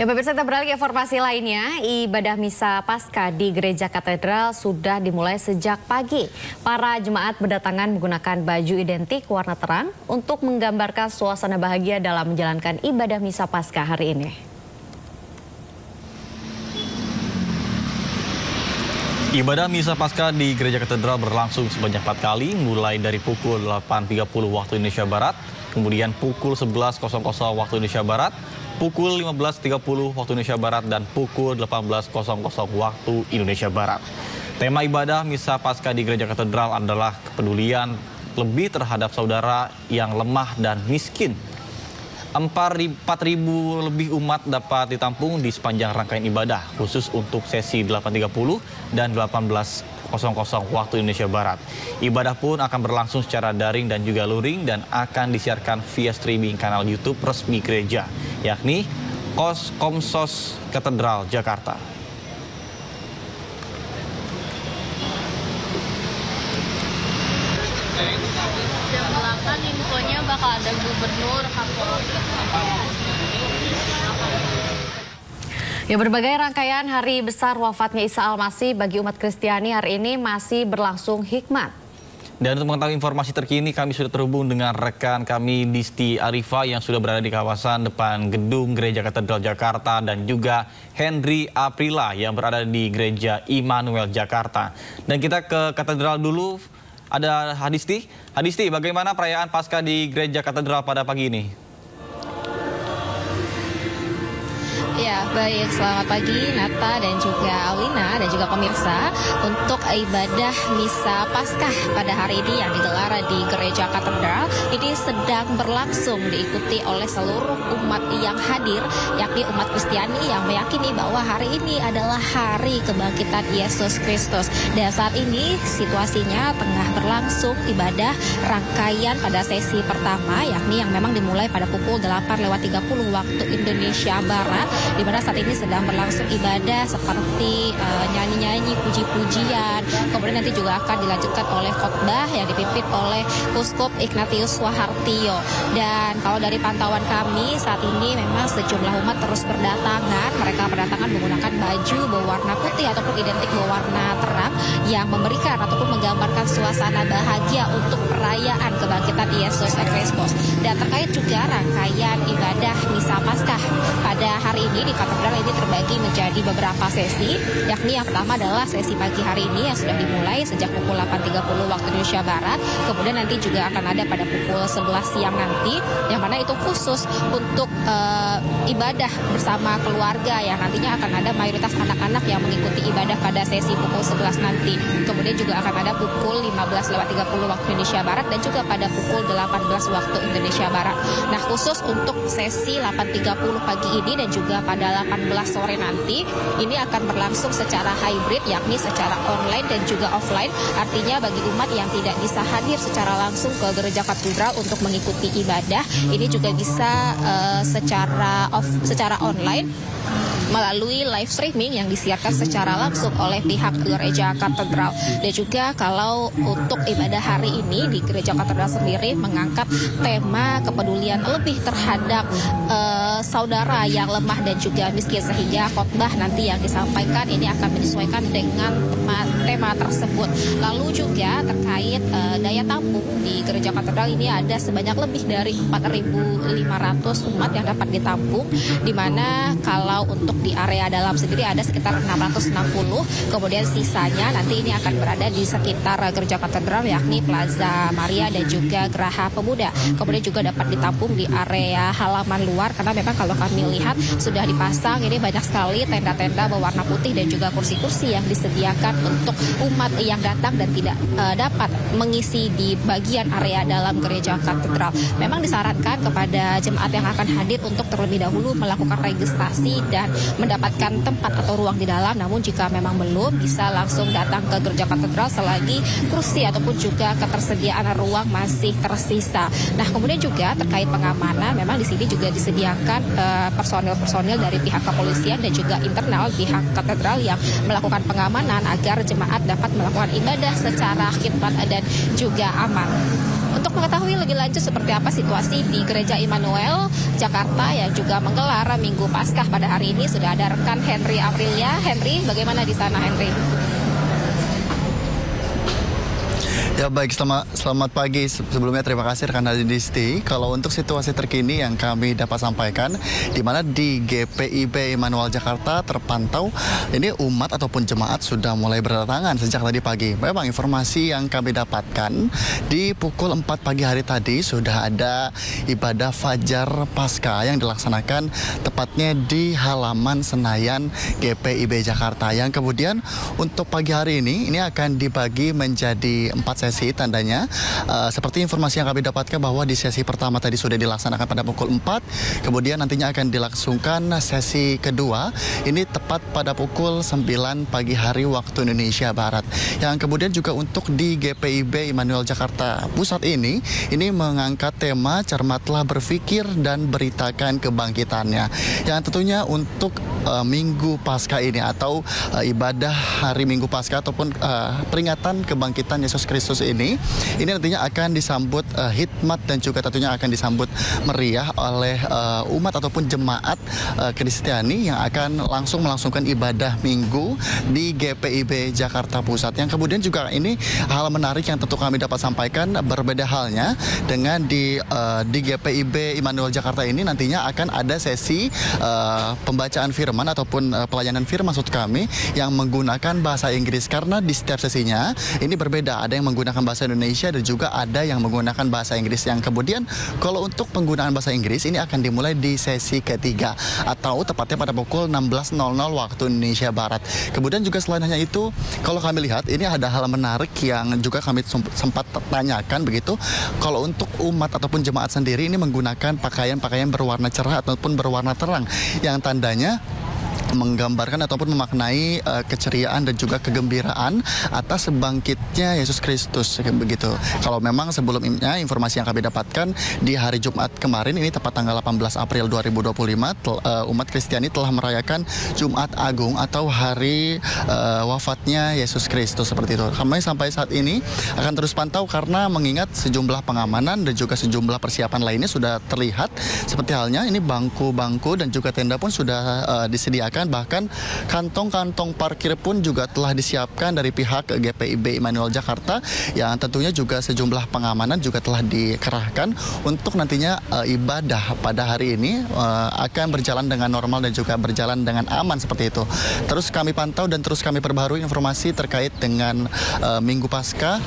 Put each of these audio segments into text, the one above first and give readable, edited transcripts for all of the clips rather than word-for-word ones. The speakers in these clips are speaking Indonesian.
Ya, pemirsa, kita beralih ke informasi lainnya. Ibadah Misa Paskah di Gereja Katedral sudah dimulai sejak pagi. Para jemaat berdatangan menggunakan baju identik warna terang untuk menggambarkan suasana bahagia dalam menjalankan ibadah Misa Paskah hari ini. Ibadah Misa Paskah di Gereja Katedral berlangsung sebanyak 4 kali, mulai dari pukul 8.30 waktu Indonesia Barat, kemudian pukul 11.00 waktu Indonesia Barat, pukul 15.30 waktu Indonesia Barat, dan pukul 18.00 waktu Indonesia Barat. Tema ibadah Misa Paskah di Gereja Katedral adalah kepedulian lebih terhadap saudara yang lemah dan miskin. 4.000 lebih umat dapat ditampung di sepanjang rangkaian ibadah, khusus untuk sesi 8.30 dan 18.00 waktu Indonesia Barat. Ibadah pun akan berlangsung secara daring dan juga luring dan akan disiarkan via streaming kanal YouTube resmi gereja, yakni Komsos Katedral Jakarta. Jam 8 infonya bakal ada gubernur, Kapolri. Ya, berbagai rangkaian hari besar wafatnya Isa Al-Masih bagi umat Kristiani hari ini masih berlangsung hikmat. Dan untuk mengetahui informasi terkini, kami sudah terhubung dengan rekan kami Disti Arifa yang sudah berada di kawasan depan gedung Gereja Katedral Jakarta, dan juga Henry Aprila yang berada di Gereja Immanuel Jakarta. Dan kita ke katedral dulu, ada Hadisti. Hadisti, bagaimana perayaan Paskah di Gereja Katedral pada pagi ini? Ya, baik. Selamat pagi Nata dan juga Alina dan juga pemirsa. Untuk ibadah Misa Paskah pada hari ini yang digelar di Gereja Katedral ini sedang berlangsung, diikuti oleh seluruh umat yang hadir, yakni umat Kristiani yang meyakini bahwa hari ini adalah hari kebangkitan Yesus Kristus. Dan saat ini situasinya tengah berlangsung ibadah rangkaian pada sesi pertama, yakni yang memang dimulai pada pukul 8.30 waktu Indonesia Barat, di mana saat ini sedang berlangsung ibadah seperti nyanyi-nyanyi, puji-pujian. Kemudian nanti juga akan dilanjutkan oleh khotbah yang dipimpin oleh Uskup Ignatius Suhartio. Dan kalau dari pantauan kami saat ini memang sejumlah umat terus berdatangan. Mereka berdatangan menggunakan baju berwarna putih ataupun identik berwarna terang yang memberikan ataupun menggambarkan suasana bahagia untuk perayaan kebangkitan Yesus Kristus. Dan terkait juga rangkaian ibadah Misa Paskah pada hari ini di katedral ini terbagi menjadi beberapa sesi, yakni yang pertama adalah sesi pagi hari ini yang sudah dimulai sejak pukul 8.30 waktu Indonesia Barat. Kemudian nanti juga akan ada pada pukul 11 siang nanti, yang mana itu khusus untuk ibadah bersama keluarga, yang nantinya akan ada mayoritas anak-anak yang mengikuti ibadah pada sesi pukul 11 nanti. Kemudian juga akan ada pukul 15.30 waktu Indonesia Barat dan juga pada pukul 18 waktu Indonesia Barat. Nah, khusus untuk sesi 8.30 pagi ini dan juga pada 18 sore nanti ini akan berlangsung secara hybrid, yakni secara online dan juga offline. Artinya bagi umat yang tidak bisa hadir secara langsung ke Gereja Katedral untuk mengikuti ibadah, ini juga bisa secara online melalui live streaming yang disiarkan secara langsung oleh pihak Gereja Katedral. Dan juga kalau untuk ibadah hari ini di Gereja Katedral sendiri mengangkat tema kepedulian lebih terhadap saudara yang lemah dan juga miskin, sehingga khotbah nanti yang disampaikan ini akan menyesuaikan dengan tema tersebut. Lalu juga terkait daya tampung di Gereja Katedral ini ada sebanyak lebih dari 4.500 umat yang dapat ditampung, di mana kalau untuk di area dalam sendiri ada sekitar 660, kemudian sisanya nanti ini akan berada di sekitar Gereja Katedral, yakni Plaza Maria dan juga Geraha Pemuda. Kemudian juga dapat ditampung di area halaman luar, karena memang kalau kami lihat sudah dipasang ini banyak sekali tenda-tenda berwarna putih dan juga kursi-kursi yang disediakan untuk umat yang datang dan tidak dapat mengisi di bagian area dalam Gereja Katedral. Memang disarankan kepada jemaat yang akan hadir untuk terlebih dahulu melakukan registrasi dan mendapatkan tempat atau ruang di dalam. Namun jika memang belum, bisa langsung datang ke Gereja Katedral selagi kursi ataupun juga ketersediaan ruang masih tersisa. Nah, kemudian juga terkait pengamanan, memang di sini juga disediakan personil-personil dari pihak kepolisian dan juga internal pihak katedral yang melakukan pengamanan agar jemaat dapat melakukan ibadah secara khidmat dan juga aman. Untuk mengetahui lebih lanjut seperti apa situasi di Gereja Immanuel Jakarta yang juga menggelar Minggu Paskah pada hari ini, sudah ada rekan Henry Aprilia. Henry, bagaimana di sana, Henry? Ya baik, selamat pagi. Sebelumnya terima kasih rekan Adisti. Kalau untuk situasi terkini yang kami dapat sampaikan, di mana di GPIB Immanuel Jakarta terpantau ini umat ataupun jemaat sudah mulai berdatangan sejak tadi pagi. Memang informasi yang kami dapatkan di pukul 4 pagi hari tadi sudah ada ibadah Fajar Paskah yang dilaksanakan tepatnya di halaman Senayan GPIB Jakarta, yang kemudian untuk pagi hari ini akan dibagi menjadi 4 sesi tandanya. Seperti informasi yang kami dapatkan bahwa di sesi pertama tadi sudah dilaksanakan pada pukul 4, kemudian nantinya akan dilangsungkan sesi kedua ini tepat pada pukul 9 pagi hari waktu Indonesia Barat. Yang kemudian juga untuk di GPIB Immanuel Jakarta Pusat ini mengangkat tema Cermatlah Berpikir dan Beritakan Kebangkitannya, yang tentunya untuk Minggu Paskah ini atau ibadah hari Minggu Paskah ataupun peringatan kebangkitan Yesus Kristus ini nantinya akan disambut hikmat dan juga tentunya akan disambut meriah oleh umat ataupun jemaat Kristiani yang akan langsung melangsungkan ibadah Minggu di GPIB Jakarta Pusat. Yang kemudian juga ini hal menarik yang tentu kami dapat sampaikan, berbeda halnya dengan di GPIB Immanuel Jakarta ini nantinya akan ada sesi pembacaan firman ataupun pelayanan firman maksud kami yang menggunakan bahasa Inggris, karena di setiap sesinya ini berbeda. Ada yang menggunakan bahasa Indonesia dan juga ada yang menggunakan bahasa Inggris. Yang kemudian kalau untuk penggunaan bahasa Inggris ini akan dimulai di sesi ketiga atau tepatnya pada pukul 16.00 waktu Indonesia Barat. Kemudian juga selain hanya itu, kalau kami lihat ini ada hal menarik yang juga kami sempat tanyakan begitu. Kalau untuk umat ataupun jemaat sendiri ini menggunakan pakaian-pakaian berwarna cerah ataupun berwarna terang, yang tandanya menggambarkan ataupun memaknai keceriaan dan juga kegembiraan atas bangkitnya Yesus Kristus begitu. Kalau memang sebelumnya informasi yang kami dapatkan di hari Jumat kemarin ini tepat tanggal 18 April 2025 umat Kristiani telah merayakan Jumat Agung atau hari wafatnya Yesus Kristus seperti itu. Kami sampai saat ini akan terus pantau karena mengingat sejumlah pengamanan dan juga sejumlah persiapan lainnya sudah terlihat, seperti halnya ini bangku-bangku dan juga tenda pun sudah disediakan. Bahkan kantong-kantong parkir pun juga telah disiapkan dari pihak GPIB Immanuel Jakarta, yang tentunya juga sejumlah pengamanan juga telah dikerahkan untuk nantinya ibadah pada hari ini akan berjalan dengan normal dan juga berjalan dengan aman seperti itu. Terus kami pantau dan terus kami perbaharui informasi terkait dengan Minggu Paskah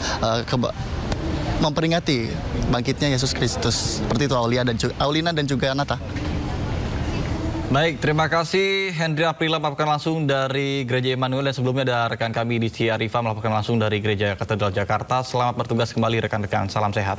memperingati bangkitnya Yesus Kristus. Seperti itu Aulina dan juga Nata. Baik, terima kasih Henry Aprila melaporkan langsung dari Gereja Immanuel, dan sebelumnya ada rekan kami di Arifa melaporkan langsung dari Gereja Katedral Jakarta. Selamat bertugas kembali rekan-rekan, salam sehat.